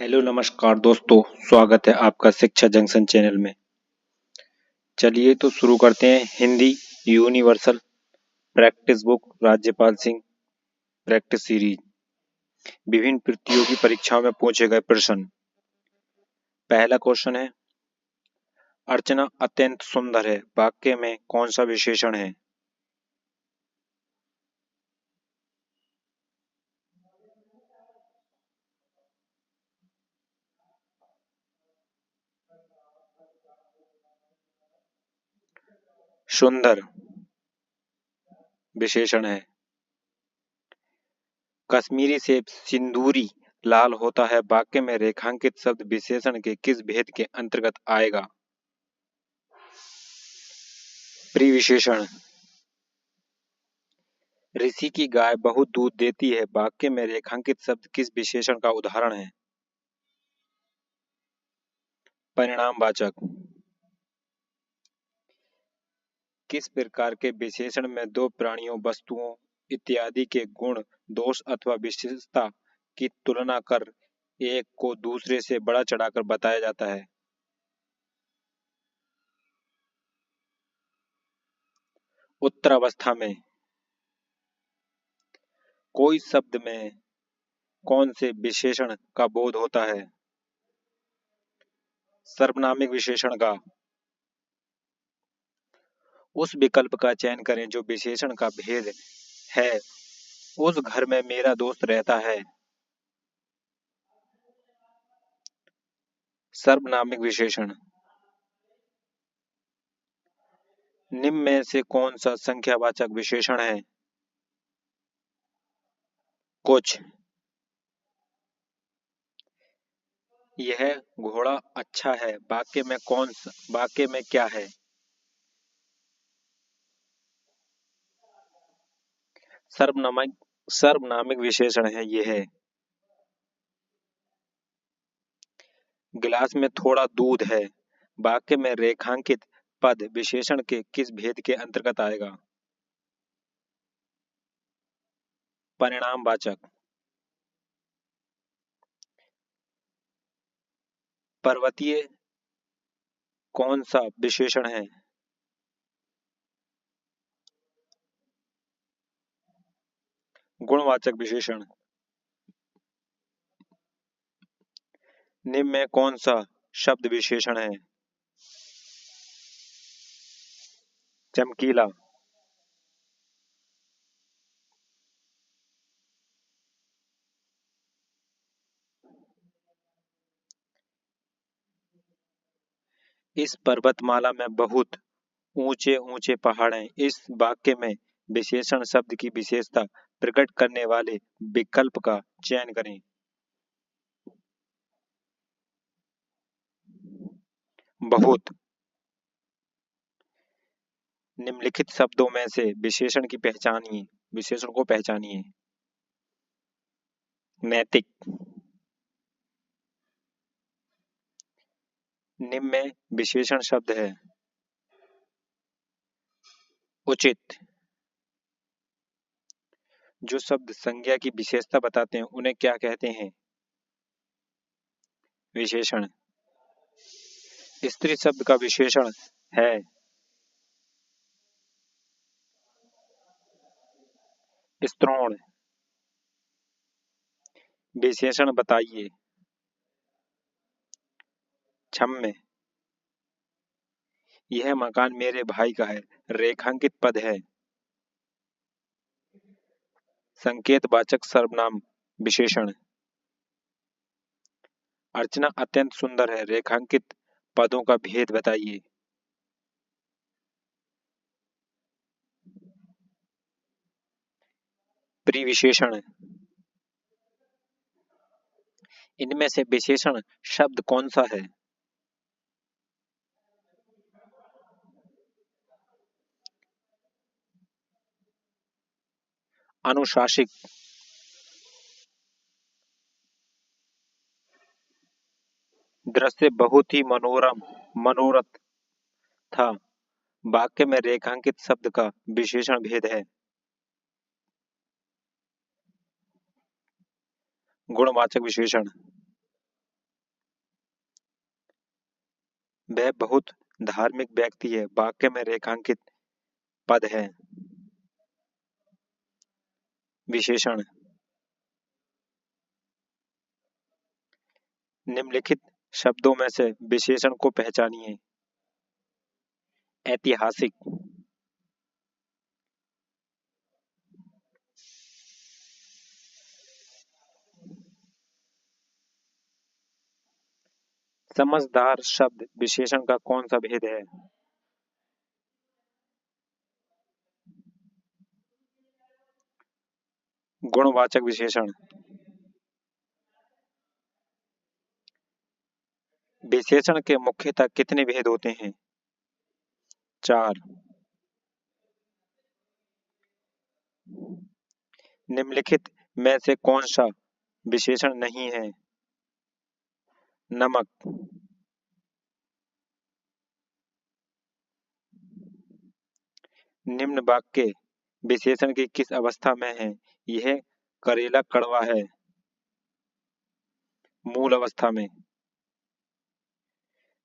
Hello नमस्कार दोस्तों, स्वागत है आपका शिक्षा जंक्शन चैनल में। चलिए तो शुरू करते हैं हिंदी यूनिवर्सल प्रैक्टिस बुक राज्यपाल सिंह प्रैक्टिस सीरीज। विभिन्न प्रतियोगी परीक्षाओं में पूछे गए प्रश्न। पहला क्वेश्चन है, अर्चना अत्यंत सुंदर है, वाक्य में कौन सा विशेषण है? सुंदर विशेषण है। कश्मीरी सेब सिंदूरी लाल होता है, वाक्य में रेखांकित शब्द विशेषण के किस भेद के अंतर्गत आएगा? प्रिविशेषण। ऋषि की गाय बहुत दूध देती है, वाक्य में रेखांकित शब्द किस विशेषण का उदाहरण है? परिणामवाचक। किस प्रकार के विशेषण में दो प्राणियों, वस्तुओं इत्यादि के गुण, दोष अथवा विशेषता की तुलना कर एक को दूसरे से बड़ा चढ़ाकर बताया जाता है? उत्तरावस्था में। कोई शब्द में कौन से विशेषण का बोध होता है? सर्वनामिक विशेषण का। उस विकल्प का चयन करें जो विशेषण का भेद है। उस घर में मेरा दोस्त रहता है। सर्वनामिक विशेषण। निम्न में से कौन सा संख्यावाचक विशेषण है? कुछ। यह घोड़ा अच्छा है, वाक्य में क्या है? सर्वनामिक विशेषण है यह। गिलास में थोड़ा दूध है, वाक्य में रेखांकित पद विशेषण के किस भेद के अंतर्गत आएगा? परिणामवाचक। पर्वतीय कौन सा विशेषण है? गुणवाचक विशेषण। निम्न में कौन सा शब्द विशेषण है? चमकीला। इस पर्वतमाला में बहुत ऊंचे ऊंचे पहाड़ हैं। इस वाक्य में विशेषण शब्द की विशेषता प्रकट करने वाले विकल्प का चयन करें। बहुत। निम्नलिखित शब्दों में से विशेषण को पहचानिए। नैतिक। निम्न में विशेषण शब्द है। उचित। जो शब्द संज्ञा की विशेषता बताते हैं उन्हें क्या कहते हैं? विशेषण। स्त्री शब्द का विशेषण है। स्त्रोण। विशेषण बताइए। क्षम्य। यह मकान मेरे भाई का है, रेखांकित पद है। संकेतवाचक सर्वनाम विशेषण। अर्चना अत्यंत सुंदर है, रेखांकित पदों का भेद बताइए। प्रिविशेषण। इनमें से विशेषण शब्द कौन सा है? अनुशासिक। दृश्य बहुत ही मनोरथ था, वाक्य में रेखांकित शब्द का विशेषण भेद है। गुणवाचक विशेषण। वह बहुत धार्मिक व्यक्ति है। वाक्य में रेखांकित पद है। विशेषण। निम्नलिखित शब्दों में से विशेषण को पहचानिए। ऐतिहासिक, समझदार शब्द विशेषण का कौन सा भेद है? गुणवाचक विशेषण। विशेषण के मुख्यतः कितने भेद होते हैं? 4। निम्नलिखित में से कौन सा विशेषण नहीं है? नमक। निम्न वाक्य विशेषण की किस अवस्था में है? यह करेला कड़वा है। मूल अवस्था में।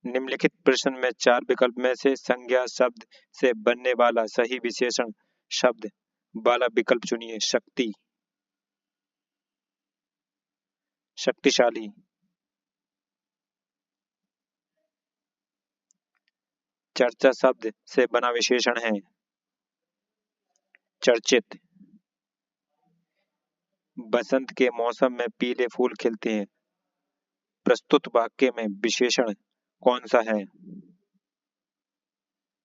निम्नलिखित प्रश्न में 4 विकल्प में से संज्ञा शब्द से बनने वाला सही विशेषण शब्द वाला विकल्प चुनिए। शक्ति, शक्तिशाली, चर्चा शब्द से बना विशेषण है। चर्चित। बसंत के मौसम में पीले फूल खिलते हैं। प्रस्तुत वाक्य में विशेषण कौन सा है?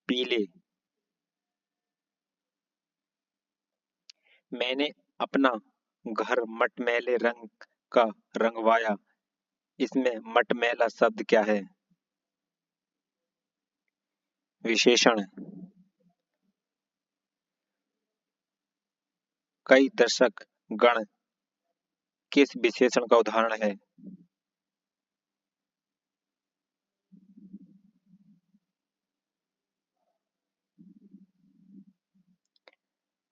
पीले। मैंने अपना घर मटमैले रंग का रंगवाया। इसमें मटमैला शब्द क्या है? विशेषण। कई दर्शक गण किस विशेषण का उदाहरण है?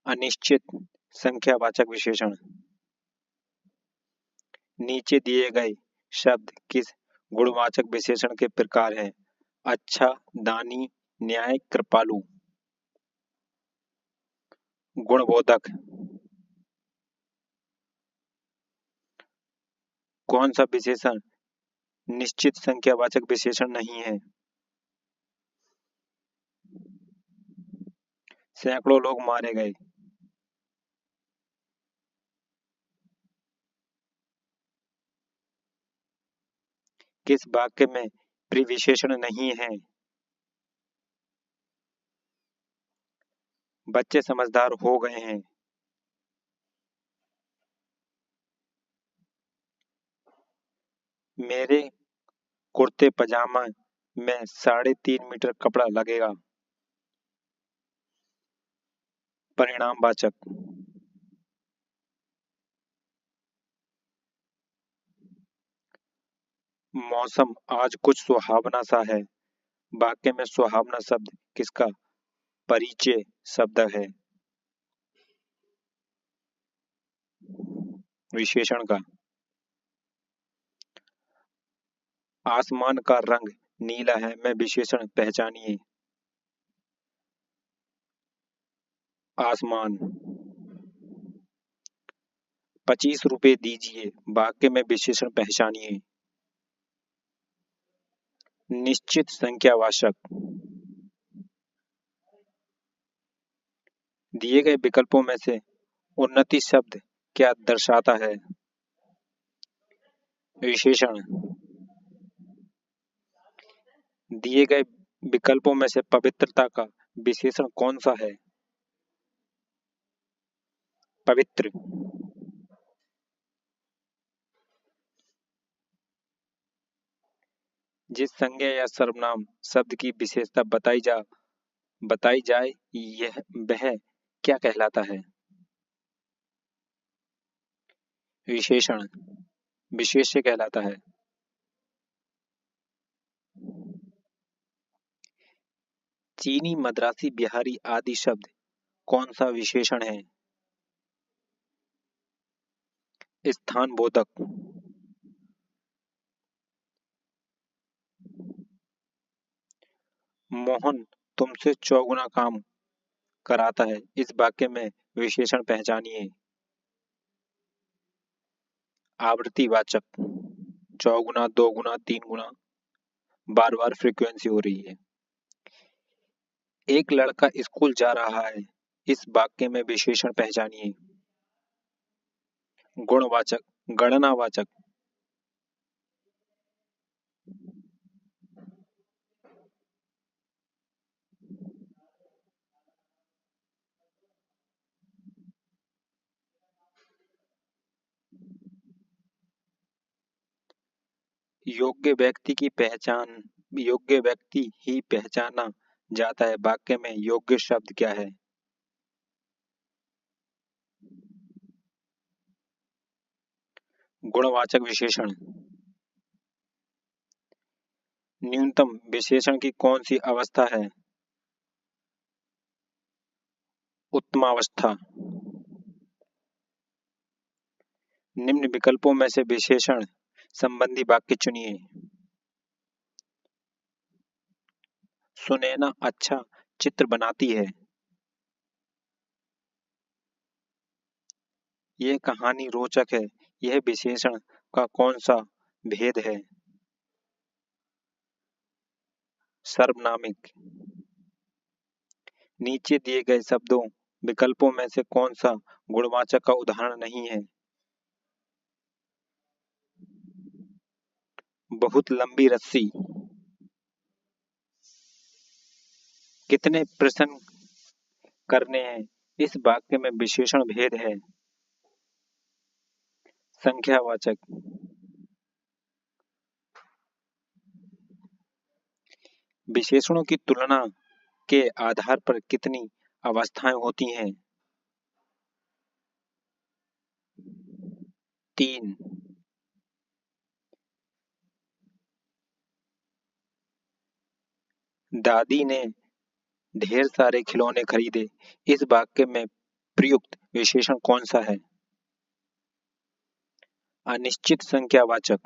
अनिश्चित संख्यावाचक विशेषण। नीचे दिए गए शब्द किस गुणवाचक विशेषण के प्रकार हैं? अच्छा, दानी, न्याय, कृपालु। गुणबोधक। कौन सा विशेषण निश्चित संख्यावाचक विशेषण नहीं है? सैकड़ों लोग मारे गए। किस वाक्य में प्रिविशेषण नहीं है? बच्चे समझदार हो गए हैं। मेरे कुर्ते पजामा में 3.5 मीटर कपड़ा लगेगा। परिणामवाचक। मौसम आज कुछ सुहावना सा है। वाक्य में सुहावना शब्द किसका परिचय शब्द है? विशेषण का। आसमान का रंग नीला है में विशेषण पहचानिए। आसमान। 25 रुपए दीजिए वाक्य में विशेषण पहचानिए। निश्चित संख्यावाचक। दिए गए विकल्पों में से उन्नति शब्द क्या दर्शाता है? विशेषण। दिए गए विकल्पों में से पवित्रता का विशेषण कौन सा है? पवित्र। जिस संज्ञा या सर्वनाम शब्द की विशेषता बताई जाए यह वह क्या कहलाता है? विशेषण। विशेष्य कहलाता है। चीनी, मद्रासी, बिहारी आदि शब्द कौन सा विशेषण है? स्थान बोधक। मोहन तुमसे चौगुना काम कराता है। इस वाक्य में विशेषण पहचानिए। आवृत्तिवाचक, चौगुना, दो गुना, तीन गुना, बार बार फ्रीक्वेंसी हो रही है। एक लड़का स्कूल जा रहा है। इस वाक्य में विशेषण पहचानिए। गुणवाचक, गणनावाचक, योग्य व्यक्ति की पहचान, योग्य व्यक्ति ही पहचाना जाता है। वाक्य में योग्य शब्द क्या है? गुणवाचक विशेषण। न्यूनतम विशेषण की कौन सी अवस्था है? उत्तमावस्था। निम्न विकल्पों में से विशेषण संबंधी वाक्य चुनिए। सुनैना अच्छा चित्र बनाती है। यह कहानी रोचक है। यह विशेषण का कौन सा भेद है? सर्वनामिक। नीचे दिए गए शब्दों विकल्पों में से कौन सा गुणवाचक का उदाहरण नहीं है? बहुत लंबी रस्सी। कितने प्रश्न करने हैं? इस वाक्य में विशेषण भेद है। संख्यावाचक। विशेषणों की तुलना के आधार पर कितनी अवस्थाएं होती हैं? 3। दादी ने ढेर सारे खिलौने खरीदे। इस वाक्य में प्रयुक्त विशेषण कौन सा है? अनिश्चित संख्यावाचक।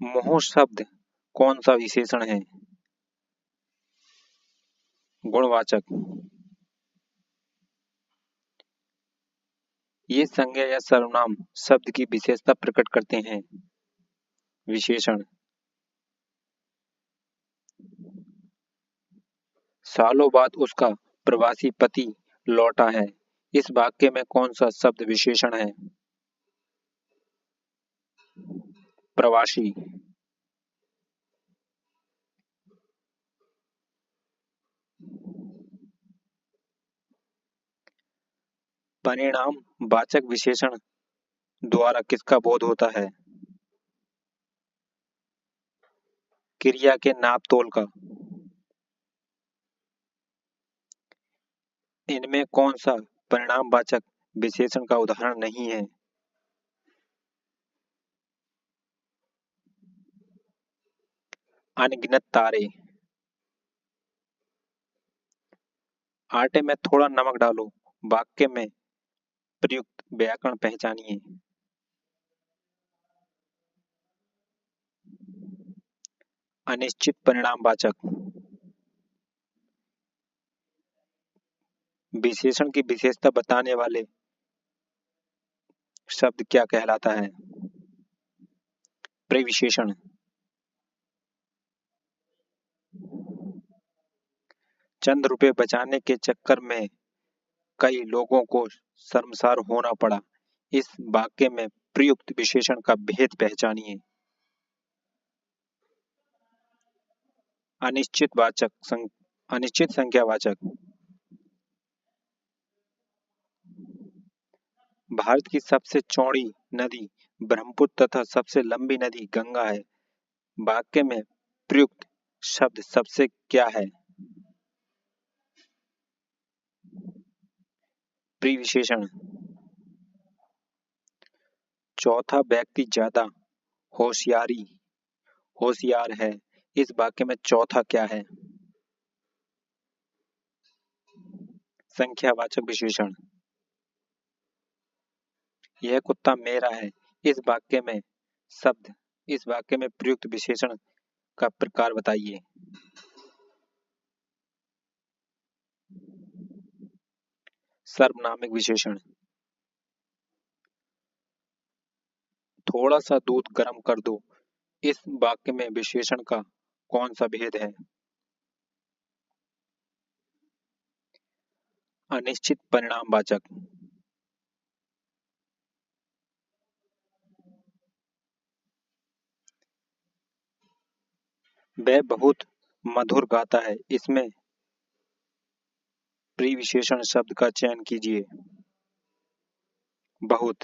मोह शब्द कौन सा विशेषण है? गुणवाचक। ये संज्ञा या सर्वनाम शब्द की विशेषता प्रकट करते हैं। विशेषण। सालों बाद उसका प्रवासी पति लौटा है। इस वाक्य में कौन सा शब्द विशेषण है? प्रवासी। परिणाम वाचक विशेषण द्वारा किसका बोध होता है? क्रिया के नाप तोल का। इनमें कौन सा परिणामवाचक विशेषण का उदाहरण नहीं है? अनगिनत तारे। आटे में थोड़ा नमक डालो। वाक्य में प्रयुक्त व्याकरण पहचानिए। अनिश्चित परिणामवाचक। विशेषण की विशेषता बताने वाले शब्द क्या कहलाता है? प्रविशेषण। चंद रुपए बचाने के चक्कर में कई लोगों को शर्मसार होना पड़ा। इस वाक्य में प्रयुक्त विशेषण का भेद पहचानिए। अनिश्चित संख्यावाचक। भारत की सबसे चौड़ी नदी ब्रह्मपुत्र तथा सबसे लंबी नदी गंगा है। वाक्य में प्रयुक्त शब्द सबसे क्या है? प्रिविशेषण। चौथा व्यक्ति ज्यादा होशियार है। इस वाक्य में चौथा क्या है? संख्यावाचक विशेषण। यह कुत्ता मेरा है। इस वाक्य में प्रयुक्त विशेषण का प्रकार बताइए। सर्वनामिक विशेषण। थोड़ा सा दूध गर्म कर दो, इस वाक्य में विशेषण का कौन सा भेद है? अनिश्चित परिणामवाचक। वह बहुत मधुर गाता है, इसमें प्रिविशेषण शब्द का चयन कीजिए। बहुत।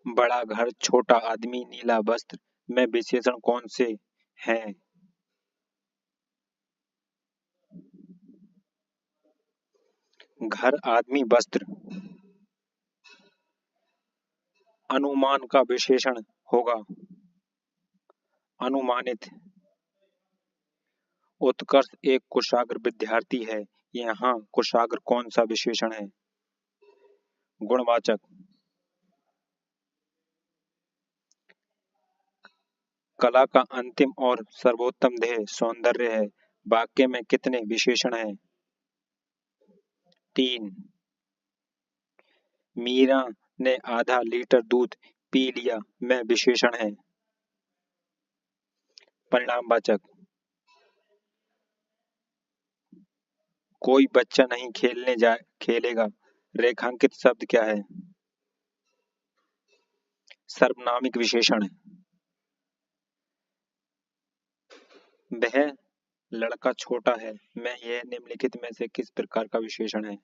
बड़ा घर, छोटा आदमी, नीला वस्त्र में विशेषण कौन से हैं? घर, आदमी, वस्त्र। अनुमान का विशेषण होगा अनुमानित। उत्कर्ष एक कुशाग्र विद्यार्थी है, यहाँ कुशाग्र कौन सा विशेषण है? गुणवाचक। कला का अंतिम और सर्वोत्तम ध्येय सौंदर्य है, वाक्य में कितने विशेषण हैं? 3। मीरा ने आधा लीटर दूध पी लिया में विशेषण है? परिणामवाचक। कोई बच्चा नहीं खेलेगा, रेखांकित शब्द क्या है? सर्वनामिक विशेषण। वह लड़का छोटा है में यह निम्नलिखित में से किस प्रकार का विशेषण है?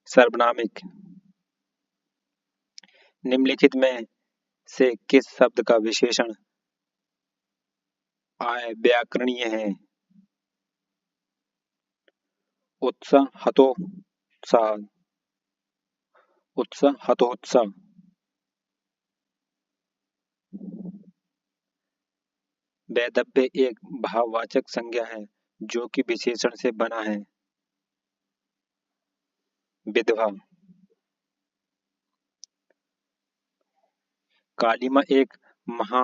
सर्वनामिक। निम्नलिखित में से किस शब्द का विशेषण व्याकरणीय है? उत्साह, हतोत्साह। उत्साह, हतोत्साह। वैधव्य एक भाववाचक संज्ञा है जो कि विशेषण से बना है? विधवा। कालीमा एक महा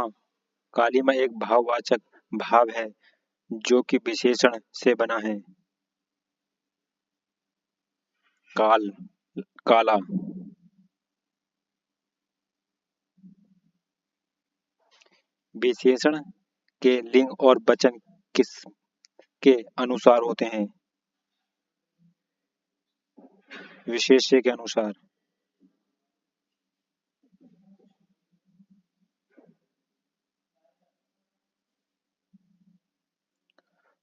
कालीमा एक भाववाचक भाव है जो कि विशेषण से बना है? काल, काला। विशेषण के लिंग और वचन किस के अनुसार होते हैं? विशेष्य के अनुसार।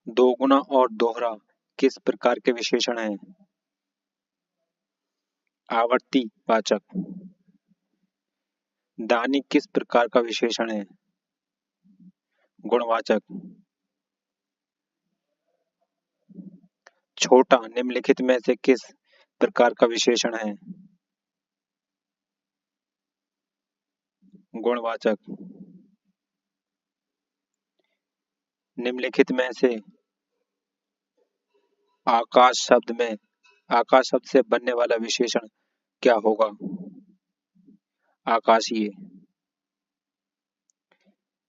दोगुना और दोहरा किस प्रकार के विशेषण हैं? आवर्ती वाचक। दानी किस प्रकार का विशेषण है? गुणवाचक। छोटा निम्नलिखित में से किस प्रकार का विशेषण है? गुणवाचक। निम्नलिखित में से आकाश शब्द से बनने वाला विशेषण क्या होगा? आकाशीय।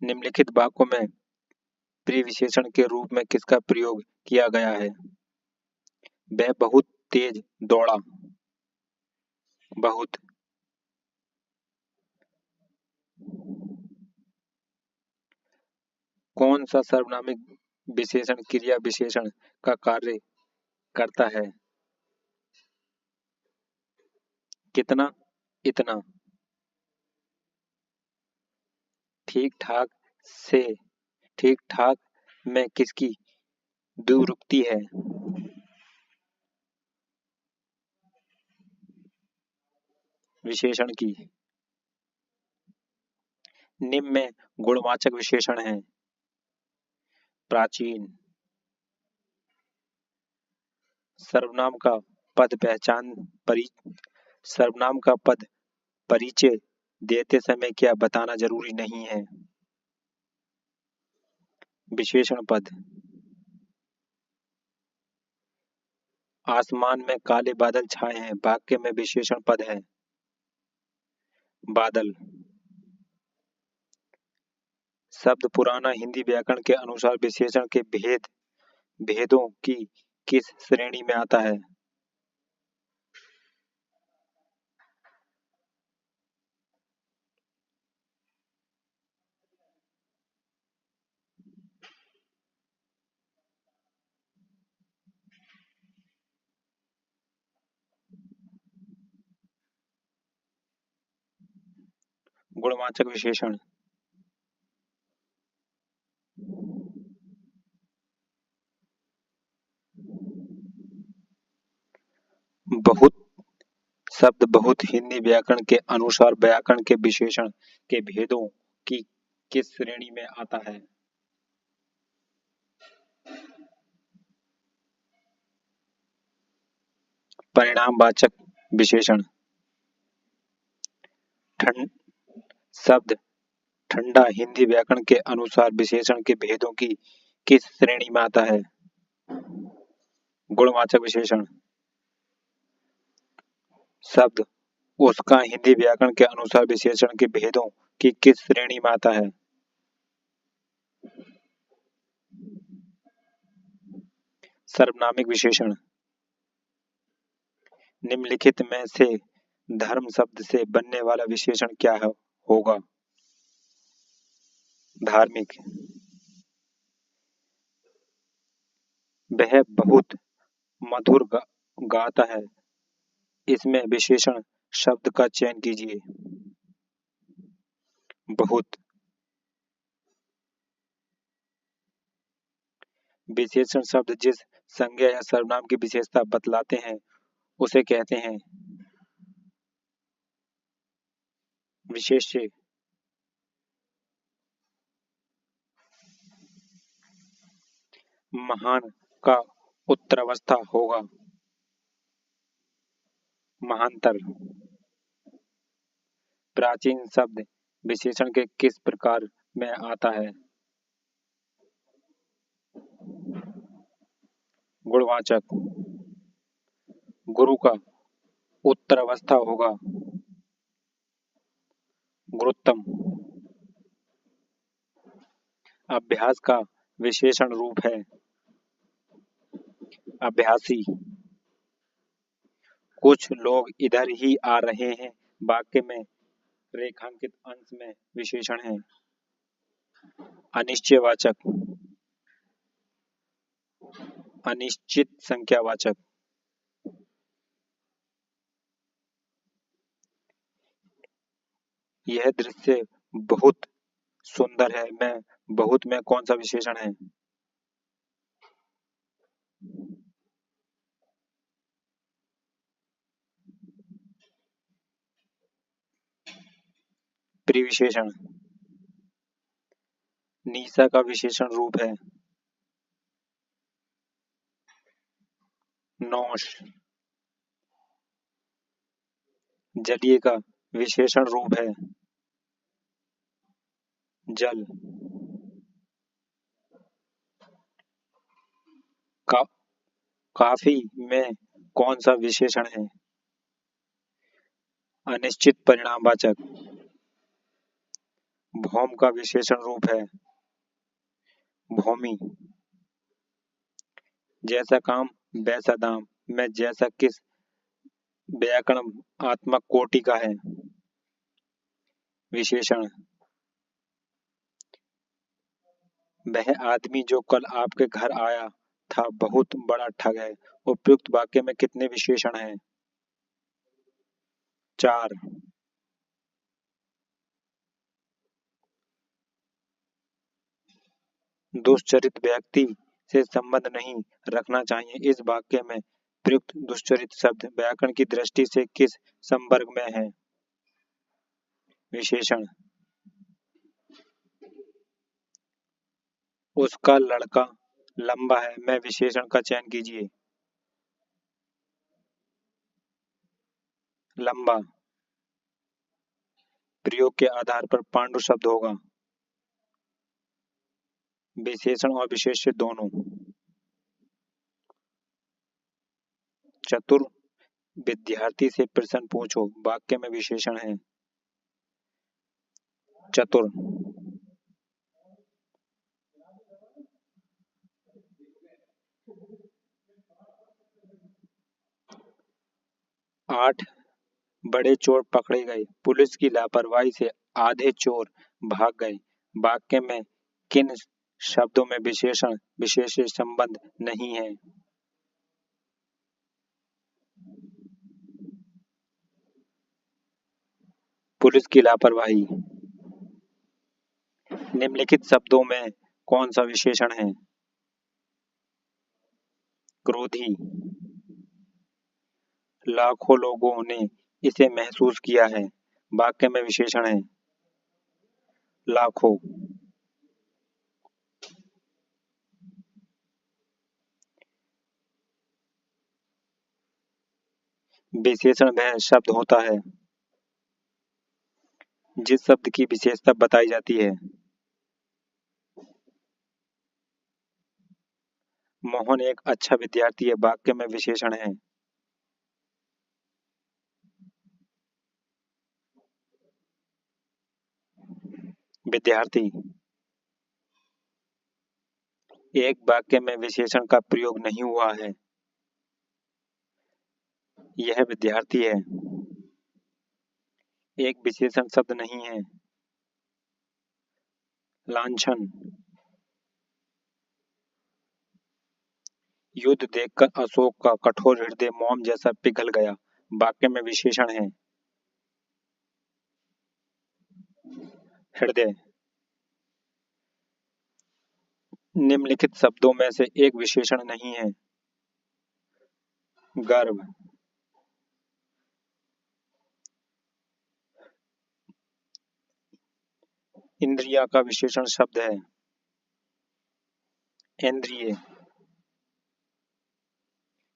निम्नलिखित वाक्यों में प्रिविशेषण के रूप में किसका प्रयोग किया गया है? वह बहुत तेज दौड़ा। बहुत। कौन सा सर्वनामिक विशेषण क्रिया विशेषण का कार्य करता है? कितना, इतना। ठीक ठाक से ठीक ठाक में किसकी द्विरुक्ति है? विशेषण की। निम्न में गुणवाचक विशेषण है? प्राचीन। सर्वनाम का पद सर्वनाम का पद परिचय देते समय क्या बताना जरूरी नहीं है? विशेषण पद। आसमान में काले बादल छाए हैं, वाक्य में विशेषण पद है। बादल। शब्द पुराना हिंदी व्याकरण के अनुसार विशेषण के भेदों की किस श्रेणी में आता है? गुणवाचक विशेषण। बहुत शब्द बहुत हिंदी व्याकरण के अनुसार व्याकरण के विशेषण के भेदों की किस श्रेणी में आता है? परिणामवाचक विशेषण। ठंड शब्द ठंडा हिंदी व्याकरण के अनुसार विशेषण के भेदों की किस श्रेणी में आता है? गुणवाचक विशेषण। शब्द उसका हिंदी व्याकरण के अनुसार विशेषण के भेदों की किस श्रेणी में आता है? सर्वनामिक विशेषण। निम्नलिखित में से धर्म शब्द से बनने वाला विशेषण क्या होगा? धार्मिक। वह बहुत मधुर गाता है, इसमें विशेषण शब्द का चयन कीजिए। बहुत। विशेषण शब्द जिस संज्ञा या सर्वनाम की विशेषता बतलाते हैं उसे कहते हैं विशेष्य। महान का उत्तरावस्था होगा महांतर। प्राचीन शब्द विशेषण के किस प्रकार में आता है? गुणवाचक। गुरु का उत्तरावस्था होगा गुरुत्तम। अभ्यास का विशेषण रूप है अभ्यासी। कुछ लोग इधर ही आ रहे हैं, वाक्य में रेखांकित अंश में विशेषण है अनिश्चयवाचक। अनिश्चित संख्यावाचक। यह दृश्य बहुत सुंदर है मैं बहुत में कौन सा विशेषण है? प्रिविशेषण। निशा का विशेषण रूप है नौश। जलीय का विशेषण रूप है जल। का, काफी में कौन सा विशेषण है? अनिश्चित परिणामवाचक। भौम का विशेषण रूप है भौमी। जैसा काम वैसा दाम में जैसा किस व्याकरणात्मक कोटि का है? विशेषण। वह आदमी जो कल आपके घर आया था बहुत बड़ा ठग है। उपयुक्त वाक्य में कितने विशेषण हैं? 4। दुष्चरित व्यक्ति से संबंध नहीं रखना चाहिए। इस वाक्य में प्रयुक्त दुष्चरित शब्द व्याकरण की दृष्टि से किस संवर्ग में है? विशेषण। उसका लड़का लंबा है में विशेषण का चयन कीजिए। लंबा। प्रयोग के आधार पर पांडु शब्द होगा विशेषण और विशेष्य दोनों। चतुर विद्यार्थी से प्रश्न पूछो वाक्य में विशेषण है। चतुर। 8 बड़े चोर पकड़े गए। पुलिस की लापरवाही से आधे चोर भाग गए। वाक्य में किन शब्दों में विशेषण विशेष से संबंध नहीं है? पुलिस की लापरवाही। निम्नलिखित शब्दों में कौन सा विशेषण है? क्रोधी। लाखों लोगों ने इसे महसूस किया है। वाक्य में विशेषण है। लाखों। विशेषण वह शब्द होता है जिस शब्द की विशेषता बताई जाती है। मोहन एक अच्छा विद्यार्थी है। वाक्य में विशेषण है। विद्यार्थी। एक वाक्य में विशेषण का प्रयोग नहीं हुआ है। यह विद्यार्थी है। एक विशेषण शब्द नहीं है। लांछन। युद्ध देखकर अशोक का कठोर हृदय मोम जैसा पिघल गया। वाक्य में विशेषण है। हृदय। निम्नलिखित शब्दों में से एक विशेषण नहीं है। गर्व। इंद्रिया का विशेषण शब्द है। इंद्रिय।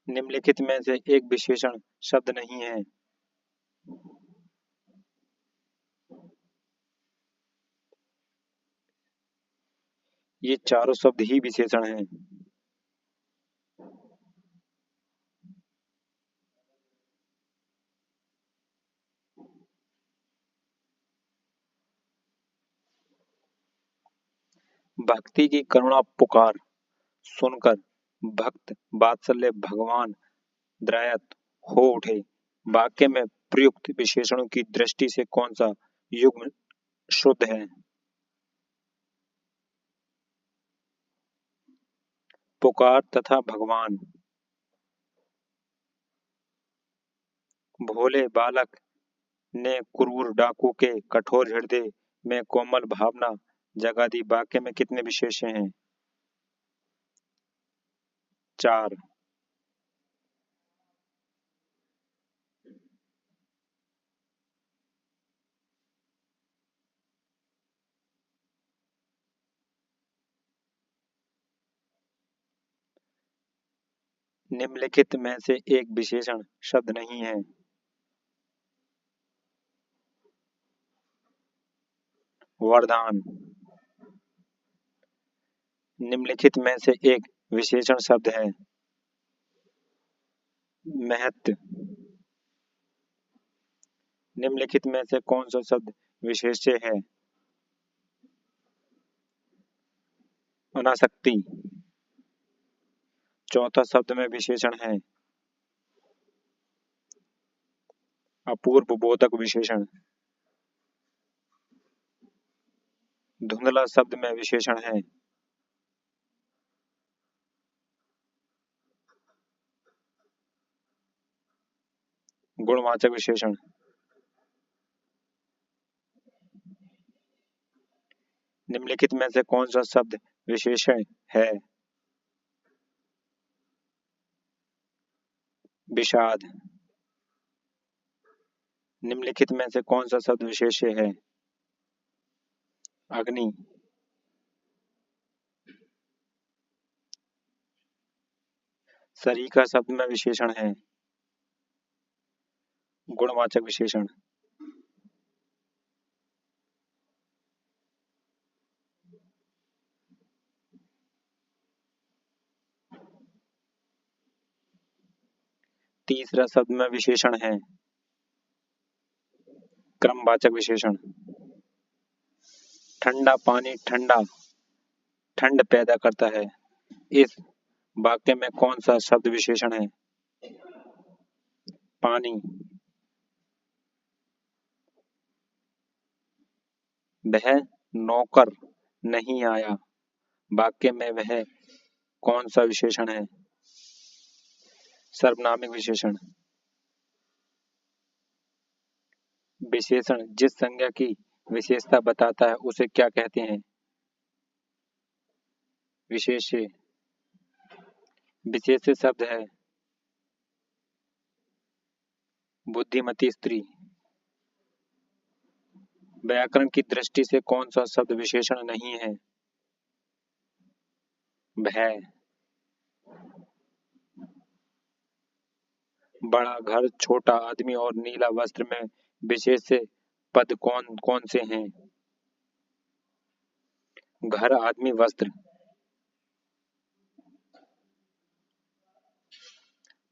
निम्नलिखित में से एक विशेषण शब्द नहीं है। ये चारों शब्द ही विशेषण हैं। भक्ति की करुणा पुकार सुनकर भक्त वात्सल्य भगवान द्रयत हो उठे। वाक्य में प्रयुक्त विशेषणों की दृष्टि से कौन सा युग्म शुद्ध है? पुकार तथा भगवान। भोले बालक ने क्रूर डाकू के कठोर हृदय में कोमल भावना जगा दी। वाक्य में कितने विशेषण हैं? 4। निम्नलिखित में से एक विशेषण शब्द नहीं है। वरदान। निम्नलिखित में से एक विशेषण शब्द है। महत्व। निम्नलिखित में से कौन सा शब्द विशेष्य है? अनासक्ति। चौथा शब्द में विशेषण है। अपूर्व बोधक विशेषण। धुंधला शब्द में विशेषण है। गुणवाचक विशेषण। निम्नलिखित में से कौन सा शब्द विशेषण है? विषाद। निम्नलिखित में से कौन सा शब्द विशेष्य है? अग्नि। सरीखा शब्द में विशेषण है। गुणवाचक विशेषण। तीसरा शब्द में विशेषण है, क्रमवाचक विशेषण। ठंडा पानी ठंडा ठंड पैदा करता है। इस वाक्य में कौन सा शब्द विशेषण है? पानी। वह नौकर नहीं आया, वाक्य में वह कौन सा विशेषण है? सर्वनामिक विशेषण। विशेषण जिस संज्ञा की विशेषता बताता है उसे क्या कहते हैं? विशेष्य। विशेष्य शब्द है बुद्धिमती स्त्री। व्याकरण की दृष्टि से कौन सा शब्द विशेषण नहीं है? भय। बड़ा घर, छोटा आदमी और नीला वस्त्र में विशेष्य पद कौन कौन से हैं? घर, आदमी, वस्त्र।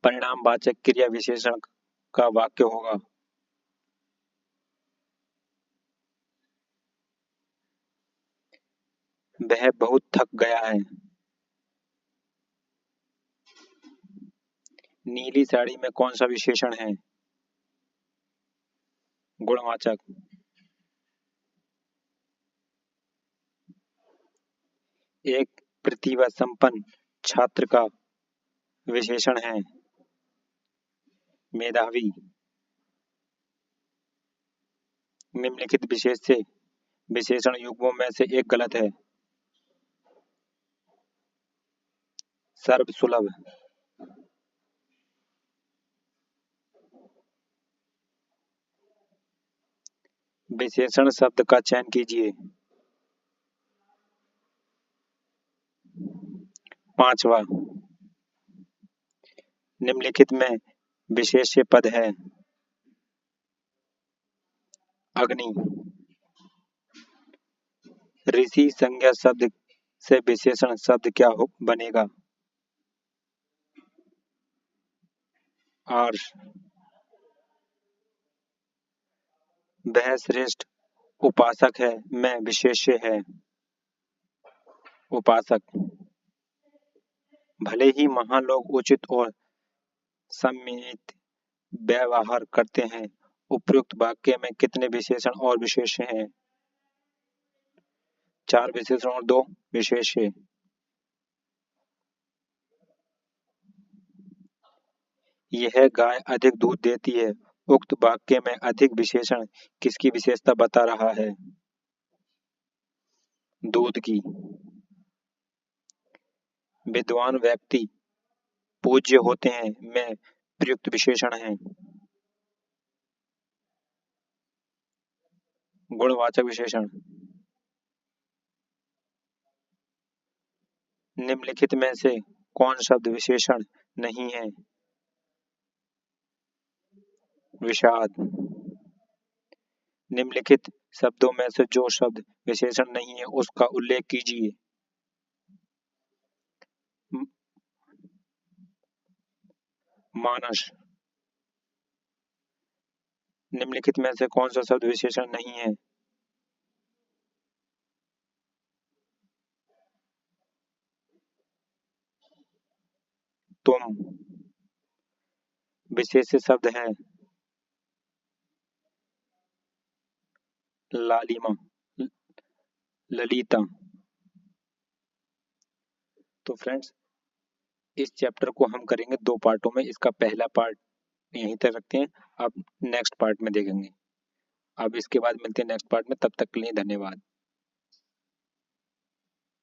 परिणामवाचक क्रिया विशेषण का वाक्य होगा। वह बहुत थक गया है। नीली साड़ी में कौन सा विशेषण है? गुणवाचक। एक प्रतिभा संपन्न छात्र का विशेषण है मेधावी। निम्नलिखित विशेषण युग्मों में से एक गलत है। सर्वसुलभ। विशेषण शब्द का चयन कीजिए। पांचवा, निम्नलिखित में विशेष्य पद है अग्नि। ऋषि संज्ञा शब्द से विशेषण शब्द क्या बनेगा? आर्ष। वह श्रेष्ठ उपासक है में विशेष्य है उपासक। भले ही महान लोग उचित और सम्मिलित व्यवहार करते हैं, उपयुक्त वाक्य में कितने विशेषण और विशेष्य हैं? 4 विशेषण और 2 विशेष्य। यह गाय अधिक दूध देती है। उक्त वाक्य में अधिक विशेषण किसकी विशेषता बता रहा है? दूध की। विद्वान व्यक्ति पूज्य होते हैं में प्रयुक्त विशेषण है गुणवाचक विशेषण। निम्नलिखित में से कौन शब्द विशेषण नहीं है? विषाद। निम्नलिखित शब्दों में से जो शब्द विशेषण नहीं है उसका उल्लेख कीजिए। मानस। निम्नलिखित में से कौन सा शब्द विशेषण नहीं है? तुम। विशेष्य शब्द है लालिमा, ललिता। तो फ्रेंड्स, इस चैप्टर को हम करेंगे 2 पार्टों में। इसका पहला पार्ट यहीं तक रखते हैं, अब नेक्स्ट पार्ट में देखेंगे। अब इसके बाद मिलते हैं नेक्स्ट पार्ट में, तब तक के लिए धन्यवाद।